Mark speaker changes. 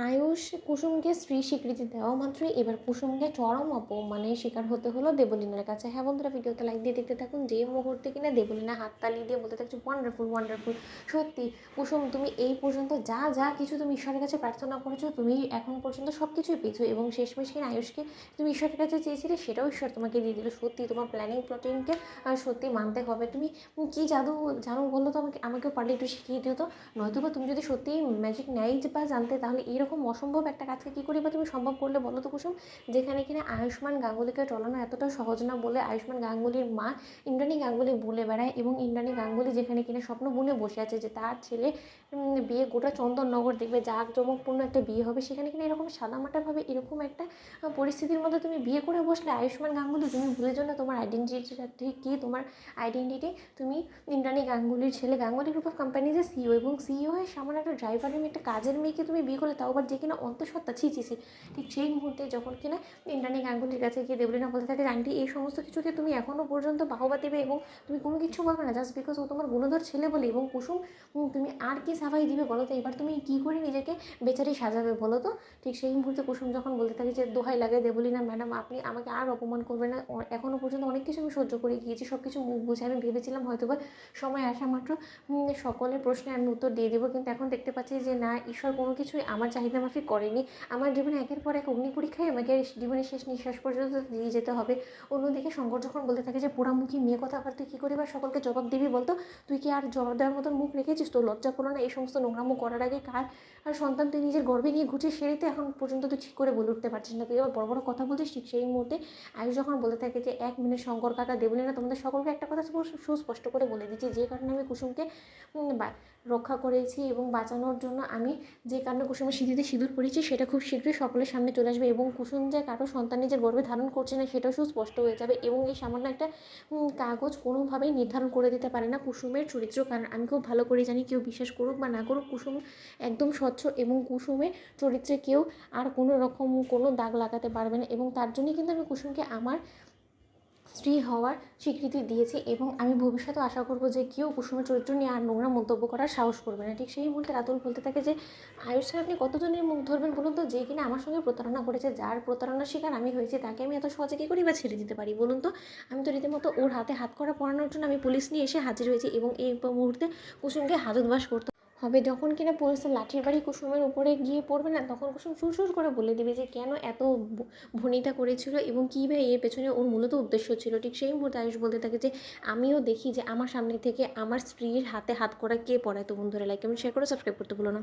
Speaker 1: আয়ুষ কুসুমকে স্ত্রী স্বীকৃতি দেওয়া মাত্রই এবার কুসুমকে চরম অপমানের শিকার হতে হলো দেবলীনার কাছে। হ্যাঁ বন্ধুরা, ভিডিওতে লাইক দিয়ে দেখতে থাকুন। যে মুহূর্তে কিনা দেবলীনা হাততালি দিয়ে বলতে থাকছে ওয়ান্ডারফুল ওয়ান্ডারফুল, সত্যি কুসুম তুমি এই পর্যন্ত যা যা কিছু তুমি ঈশ্বরের কাছে প্রার্থনা করেছো তুমি এখন পর্যন্ত সব কিছুই পেয়েছো, এবং শেষমেশ কিনা আয়ুষকে তুমি ঈশ্বরের কাছে চেয়েছিলে সেটাও ঈশ্বর তোমাকে দিয়ে দিল। সত্যি তোমার প্ল্যানিং প্লটিংকে সত্যি মানতে হবে। তুমি কী জাদু জানো বলো তো, আমাকেও পারলে একটু শিখিয়ে দিও তো। নয়তো বা তুমি যদি সত্যিই ম্যাজিক নাই বা জানতে, তাহলে এরকম অসম্ভব একটা কাজকে কী করে বা তুমি সম্ভব করলে বলো তো কুসুম। যেখানে কিনা আয়ুষ্মান গাঙ্গুলিকে টলানো এতটা সহজ না বলে আয়ুষ্মান গাঙ্গুলির মা ইন্দ্রাণী গাঙ্গুলি বলে বেড়ায়, এবং ইন্দ্রাণী গাঙ্গুলি যেখানে কিনা স্বপ্ন বুনে বসে আছে যে তার ছেলে বিয়ে গোটা চন্দননগর দেখবে জাঁকজমকপূর্ণ একটা বিয়ে হবে, সেখানে কিনা এরকম সাদামাটাভাবে এরকম একটা পরিস্থিতির মধ্যে তুমি বিয়ে করে বসলে আয়ুষ্মান গাঙ্গুলি। তুমি ভুলে যাও না তোমার আইডেন্টিটিটা ঠিক কী। তোমার আইডেন্টিটি তুমি ইন্দ্রাণী গাঙ্গুলির ছেলে, গাঙ্গুলি গ্রুপ অফ কোম্পানিজের সিইও, এবং সিইও হয়ে সামান্য একটা ড্রাইভারের মেয়ে, একটা কাজের মেয়েকে তুমি বিয়ে করলে, তাও আবার যে কিনা অন্তঃসত্ত্বা ছি ছি ছি। ঠিক সেই মুহূর্তে যখন কিনা ইন্দ্রাণী গাঙ্গুলির কাছে গিয়ে দেবলীনা বলতে থাকে আন্টি এই সমস্ত কিছুকে তুমি এখনও পর্যন্ত বাহবা দেবে এবং তুমি কোনো কিছু বলবে না জাস্ট বিকজ ও তোমার গুণধর ছেলে বলে, এবং কুসুম তুমি আর কি সাফাই দিবে বলো তো। এবার তুমি কী করে নিজেকে বেচারি সাজাবে বলো তো। ঠিক সেই মুহূর্তে কুসুম যখন বলতে থাকে যে দোহাই লাগে দেবলীনা ম্যাডাম, আপনি আমাকে আর অপমান করবেন না, এখনও পর্যন্ত অনেক কিছু আমি সহ্য করে গিয়েছি, সব কিছু মুখ বুঝে আমি ভেবেছিলাম হয়তো বা সময় আসা মাত্র সকলের প্রশ্নে আমি উত্তর দিয়ে দেবো, কিন্তু এখন দেখতে পাচ্ছি যে না, ঈশ্বর কোনো কিছুই আমার চাহিদা মাফিক করেনি। আমার জীবনে একের পর এক অগ্নি পরীক্ষায় আমাকে জীবনের শেষ নিঃশ্বাস পর্যন্ত দিয়ে যেতে হবে। অন্যদিকে শঙ্কর যখন বলতে থাকে যে পোড়ামুখী মেয়ে কথা আবার তুই কী করে বা সকলকে জবাব দিবি বলতো। তুই কি আর জবাব দেওয়ার মতন মুখ রেখেছিস? তোর লজ্জা করো না এই সমস্ত নোংরামো করার আগে? কার আর সন্তান তুই নিজের গর্ভে নিয়ে ঘুরছিস সেটাই তো এখন পর্যন্ত তুই ঠিক করে বলে উঠতে পারছিস না, তুই আবার বড় বড় কথা বলছিস। ঠিক সেই মুহূর্তে আয়ুষ যখন বলতে থাকে যে 1 মিনিট শঙ্কর কাকা, দেবলীনা তোমাদের সকলকে একটা কথা সুস্পষ্ট করে বলে দিচ্ছি, যে কারণে আমি কুসুমকে রক্ষা করেছি এবং বাঁচানোর জন্য আমি যে কারণে কুসুমের সিঁথিতে সিঁদুর পরেছি সেটা খুব শীঘ্রই সকলের সামনে চলে আসবে, এবং কুসুম যে কারো সন্তান নিজের গর্ভে ধারণ করছে না সেটাও সুস্পষ্ট হয়ে যাবে, এবং এই সামান্য একটা কাগজ কোনোভাবেই নির্ধারণ করে দিতে পারে না কুসুমের চরিত্র। কারণ আমি খুব ভালো করে জানি, কেউ বিশ্বাস করুক বা না করুক, কুসুম একদম স্বচ্ছ, এবং কুসুমের চরিত্রে কেউ আর কোনো রকম কোনো দাগ লাগাতে পারবে না, এবং তার জন্যই কিন্তু আমি কুসুমকে আমার স্ত্রী হওয়ার স্বীকৃতি দিয়েছি, এবং আমি ভবিষ্যতে আশা করব যে কেউ কুসুমের চরিত্র নিয়ে আর নোংরা মন্তব্য করার সাহস করবে না। ঠিক সেই মুহূর্তে রাতুল বলতে থাকে যে আয়ুষ স্যার আপনি কতজনের মুখ ধরবেন বলুন তো, যে কিনা আমার সঙ্গে প্রতারণা করেছে, যার প্রতারণার শিকার আমি হয়েছি, তাকে আমি এত সহজে কী করি বা ছেড়ে দিতে পারি বলুন তো। আমি তো রীতিমতো ওর হাতে হাত করা পরানোর জন্য আমি পুলিশ নিয়ে এসে হাজির হয়েছি, এবং এই মুহূর্তে কুসুমকে হাজতবাস করতে হবে। যখন কিনা পুলিশের লাঠির বাড়ি কুসুমের উপরে গিয়ে পড়বে না, তখন কুসুম সুর করে বলে দিবে যে কেন এত ভনিতা করেছিল এবং কী বা এর পেছনে ওর মূলত উদ্দেশ্য ছিল। ঠিক সেই মুহূর্তে আয়ুষ বলতে থাকে যে আমিও দেখি যে আমার সামনে থেকে আমার স্ত্রীর হাতে হাত করা কে পড়ায়। তো বন্ধুরা লাইক কমেন্ট শেয়ার করে সাবস্ক্রাইব করতে ভুলো না।